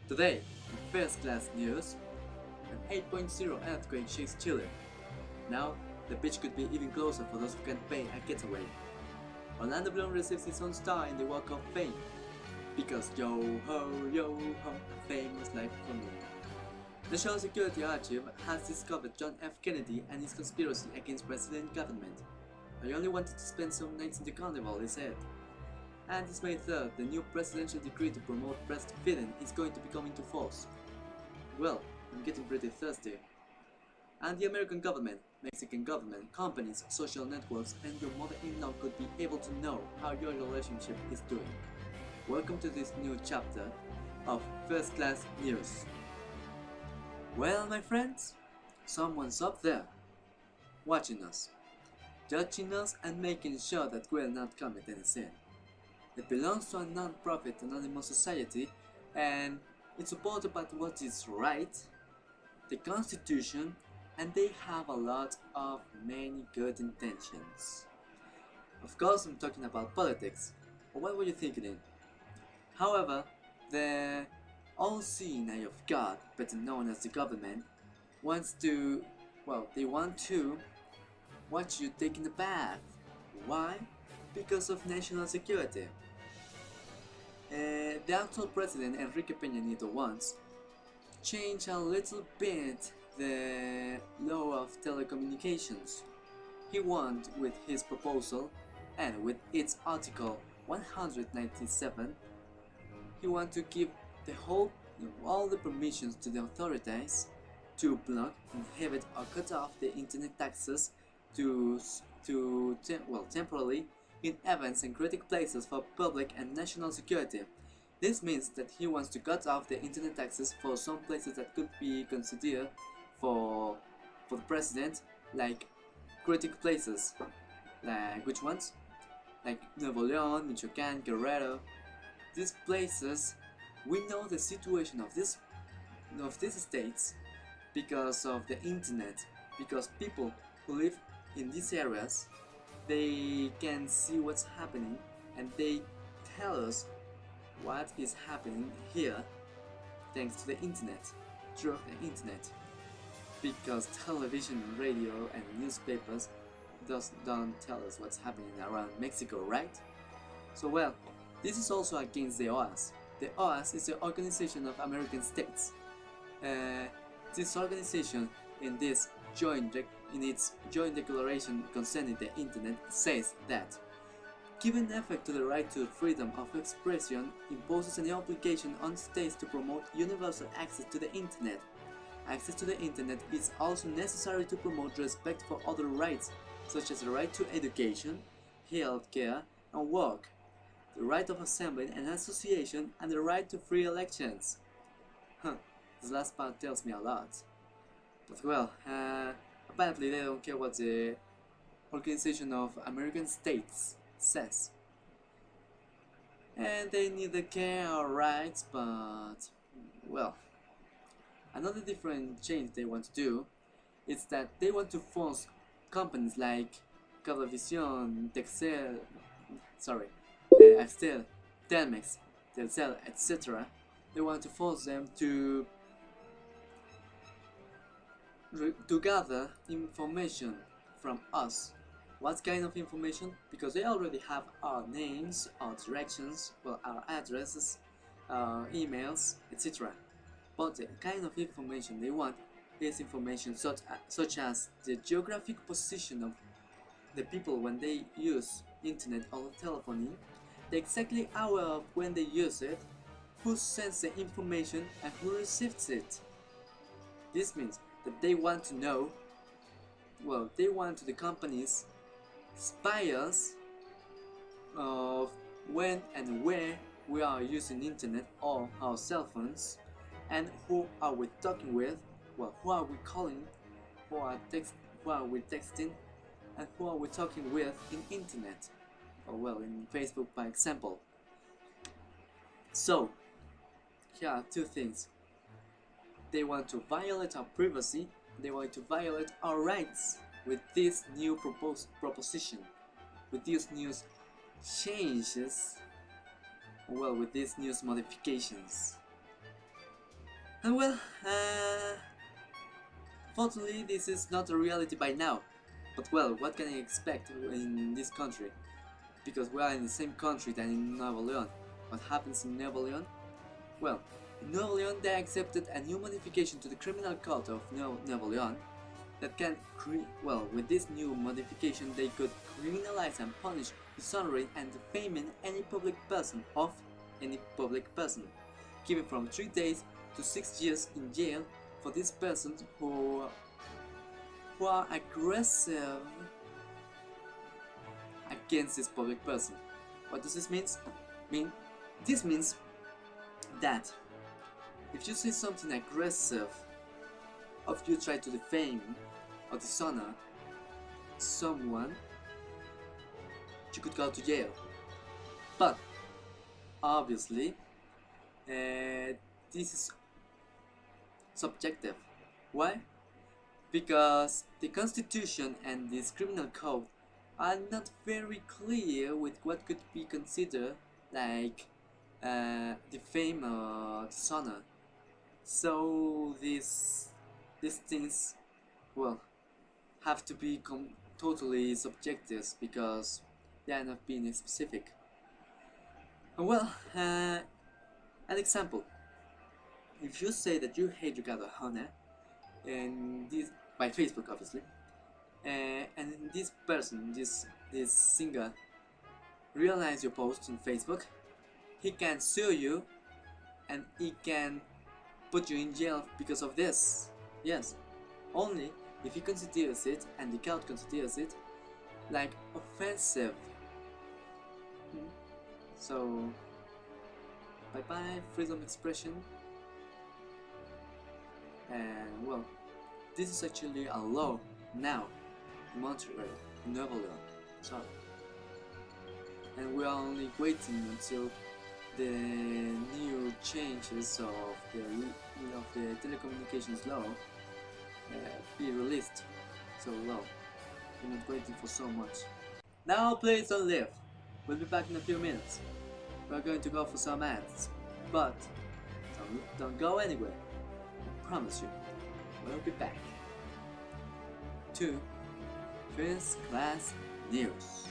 Today, in first class news, an 8.0 earthquake shakes Chile. Now, the beach could be even closer for those who can't pay a getaway. Orlando Bloom receives his own star in the Walk of Fame. Because yo ho, a famous life for me. National Security Archive has discovered John F. Kennedy and his conspiracy against president government. I only wanted to spend some nights in the carnival, he said. And this May 3rd, the new presidential decree to promote breastfeeding is going to become into force. Well, I'm getting pretty thirsty. And the American government, Mexican government, companies, social networks, and your mother-in-law could be able to know how your relationship is doing. Welcome to this new chapter of First Class News. Well, my friends, someone's up there, watching us, judging us and making sure that we'll not commit any sin. It belongs to a non-profit anonymous society and it's supported by what is right, the Constitution, and they have a lot of many good intentions. Of course, I'm talking about politics, or what were you thinking? However, the all-seeing eye of God, better known as the government, they want to watch you taking a bath. Why? Because of national security. The actual president Enrique Peña Nieto wants change a little bit the law of telecommunications. He wants, with his proposal and with its Article 197, he wants to give all the permissions to the authorities to block, inhibit, or cut off the internet access temporarily in events and critical places for public and national security. This means that he wants to cut off the internet access for some places that could be considered for the president, like critical places. Like which ones? Like Nuevo León, Michoacán, Guerrero. These places, we know the situation of these states because of the internet, because people who live in these areas, they can see what's happening and they tell us what is happening here thanks to the internet, through the internet, because television, radio and newspapers don't tell us what's happening around Mexico, right? So well, this is also against the OAS. The OAS is the Organization of American States. This organization in its joint declaration concerning the internet says that giving effect to the right to freedom of expression imposes an obligation on states to promote universal access to the internet. Access to the internet is also necessary to promote respect for other rights, such as the right to education, health care, and work, the right of assembly and association, and the right to free elections. This last part tells me a lot. But well, apparently they don't care what the Organization of American States says. And they neither care our rights, but well, another different change they want to do is that they want to force companies like Cablevisión, Axtel, Telmex, Telcel, etc. They want to force them to gather information from us. What kind of information? Because they already have our names, our directions, our addresses, our emails, etc. But the kind of information they want is information such as the geographic position of the people when they use internet or telephony, the exactly hour of when they use it, who sends the information and who receives it. This means that they want to know, they want the companies spy us of when and where we are using internet or our cell phones, and who are we talking with, who are we calling, who are we texting, and who are we talking with in internet, in Facebook by example. So, here are two things. They want to violate our privacy, they want to violate our rights with this new proposition, with these new changes, with these new modifications. And well, fortunately this is not a reality by now. But well, what can I expect in this country? Because we are in the same country than in Nuevo Leon. What happens in Nuevo Leon? Well, in Nuevo Leon they accepted a new modification to the criminal code of Nuevo Leon that can with this new modification they could criminalize and punish dishonoring and defaming any public person of any public person, giving from 3 days to 6 years in jail for these persons who are aggressive against this public person. What does this mean? This means that if you say something aggressive, or if you try to defame or dishonor someone, you could go to jail. But obviously, this is subjective. Why? Because the Constitution and this criminal code are not very clear with what could be considered like defame or dishonor. So these things, well, have to be totally subjective because they are not being specific. Well, an example. If you say that you hate Ricardo Arjona, and this by Facebook obviously, and this person, this singer, realize your post on Facebook, he can sue you, and he can put you in jail because of this. Yes, only if he considers it and the court considers it like offensive. So, bye bye freedom of expression. And well, this is actually a law now in Montreal, in Nuevo Leon. Sorry. And we are only waiting until the new changes of the telecommunications law be released. So low. We're not waiting for so much. Now please don't leave. We'll be back in a few minutes. We're going to go for some ads, but don't go anywhere. I promise you, we'll be back. To First Class News.